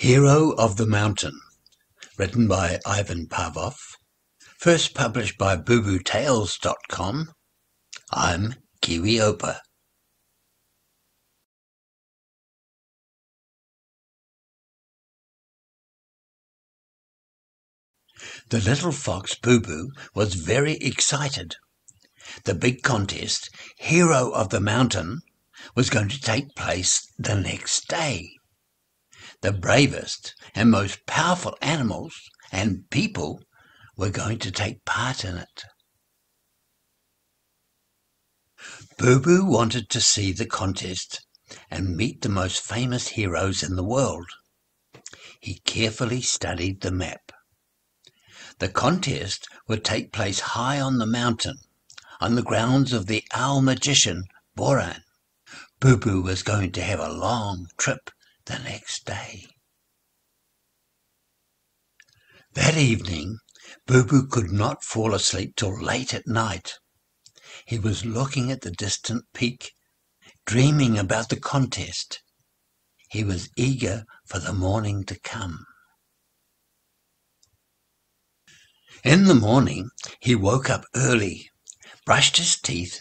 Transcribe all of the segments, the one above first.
Hero of the Mountain, written by Ivan Pavlov, first published by BooBooTales.com. I'm Kiwi Opa. The little fox Boo was very excited. The big contest, Hero of the Mountain, was going to take place the next day. The bravest and most powerful animals and people were going to take part in it. Boo wanted to see the contest and meet the most famous heroes in the world. He carefully studied the map. The contest would take place high on the mountain, on the grounds of the owl magician Boran. Boo was going to have a long trip the next day. That evening, Boo could not fall asleep till late at night. He was looking at the distant peak, dreaming about the contest. He was eager for the morning to come. In the morning, he woke up early, brushed his teeth,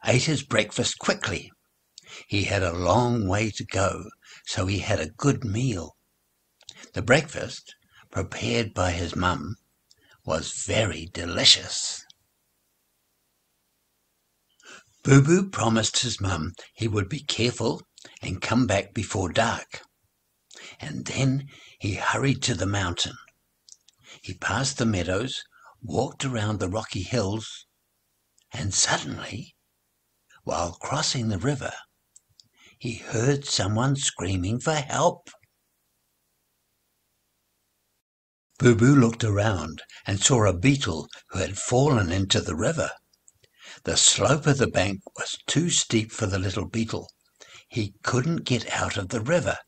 ate his breakfast quickly. He had a long way to go, so he had a good meal. The breakfast, prepared by his mum, was very delicious. Boo promised his mum he would be careful and come back before dark. And then he hurried to the mountain. He passed the meadows, walked around the rocky hills, and suddenly, while crossing the river, he heard someone screaming for help. Boo looked around and saw a beetle who had fallen into the river. The slope of the bank was too steep for the little beetle. He couldn't get out of the river,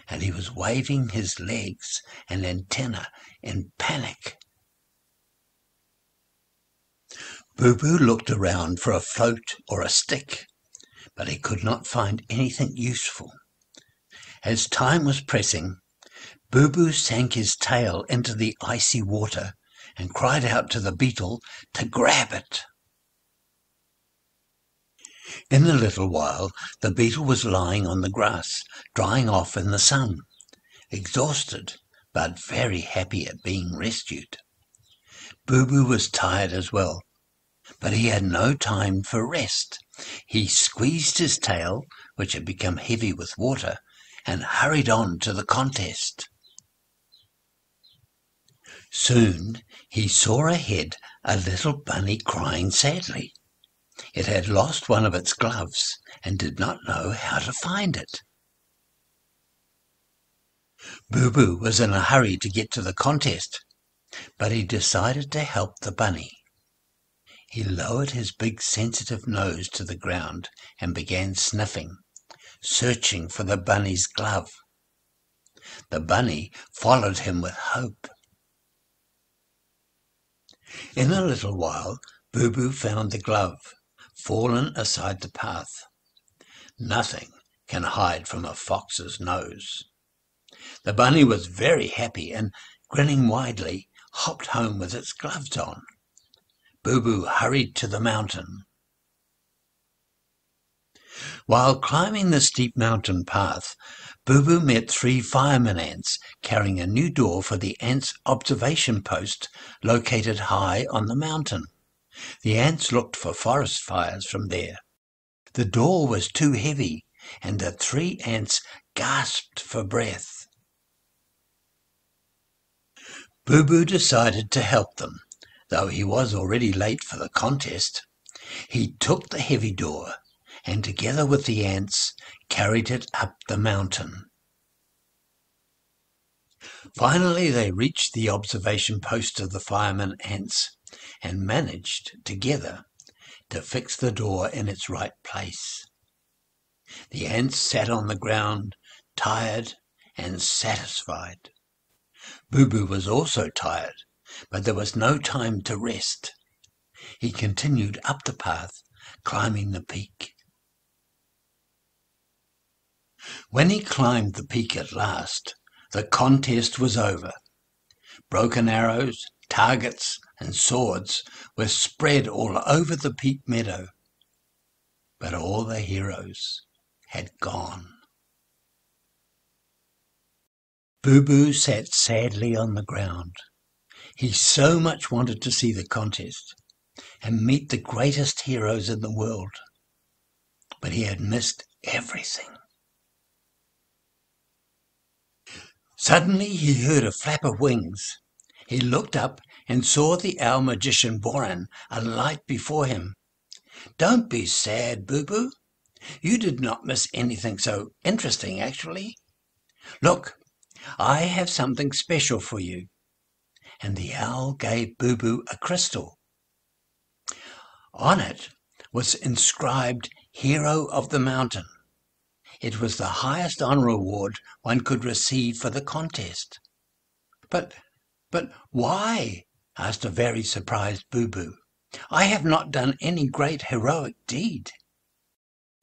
and he was waving his legs and antenna in panic. Boo looked around for a float or a stick, but he could not find anything useful. As time was pressing, Boo sank his tail into the icy water and cried out to the beetle to grab it. In a little while, the beetle was lying on the grass, drying off in the sun, exhausted but very happy at being rescued. Boo was tired as well, but he had no time for rest. He squeezed his tail, which had become heavy with water, and hurried on to the contest. Soon he saw ahead a little bunny crying sadly. It had lost one of its gloves and did not know how to find it. Boo was in a hurry to get to the contest, but he decided to help the bunny. He lowered his big sensitive nose to the ground and began sniffing, searching for the bunny's glove. The bunny followed him with hope. In a little while, Boo found the glove, fallen aside the path. Nothing can hide from a fox's nose. The bunny was very happy and, grinning widely, hopped home with its gloves on. Boo hurried to the mountain. While climbing the steep mountain path, Boo met 3 fireman ants carrying a new door for the ants' observation post located high on the mountain. The ants looked for forest fires from there. The door was too heavy, and the 3 ants gasped for breath. Boo decided to help them, though he was already late for the contest. He took the heavy door and, together with the ants, carried it up the mountain. Finally they reached the observation post of the fireman ants and managed, together, to fix the door in its right place. The ants sat on the ground, tired and satisfied. Boo was also tired, but there was no time to rest. He continued up the path, climbing the peak. When he climbed the peak at last, The contest was over. Broken arrows, targets, and swords were spread all over the peat meadow. But all the heroes had gone. Boo Boo sat sadly on the ground. He so much wanted to see the contest and meet the greatest heroes in the world, but he had missed everything. Suddenly he heard a flap of wings. He looked up and saw the owl magician Boran alight before him. "Don't be sad, Boo Boo. You did not miss anything so interesting, actually. Look, I have something special for you." And the owl gave Boo Boo a crystal. On it was inscribed Hero of the Mountain. It was the highest honor award one could receive for the contest. But why?" asked a very surprised Boo Boo. "I have not done any great heroic deed."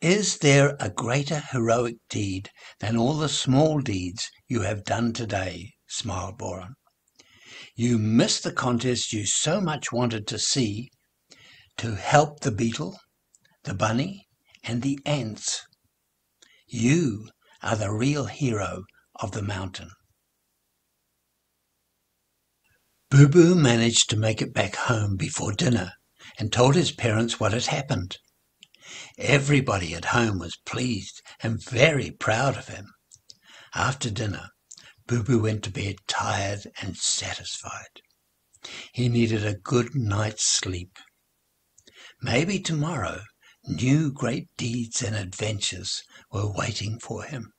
"Is there a greater heroic deed than all the small deeds you have done today?" smiled Boran. "You missed the contest you so much wanted to see, to help the beetle, the bunny, and the ants. You are the real hero of the mountain." Boo Boo managed to make it back home before dinner and told his parents what had happened. Everybody at home was pleased and very proud of him. After dinner, Boo Boo went to bed tired and satisfied. He needed a good night's sleep. Maybe tomorrow new great deeds and adventures were waiting for him.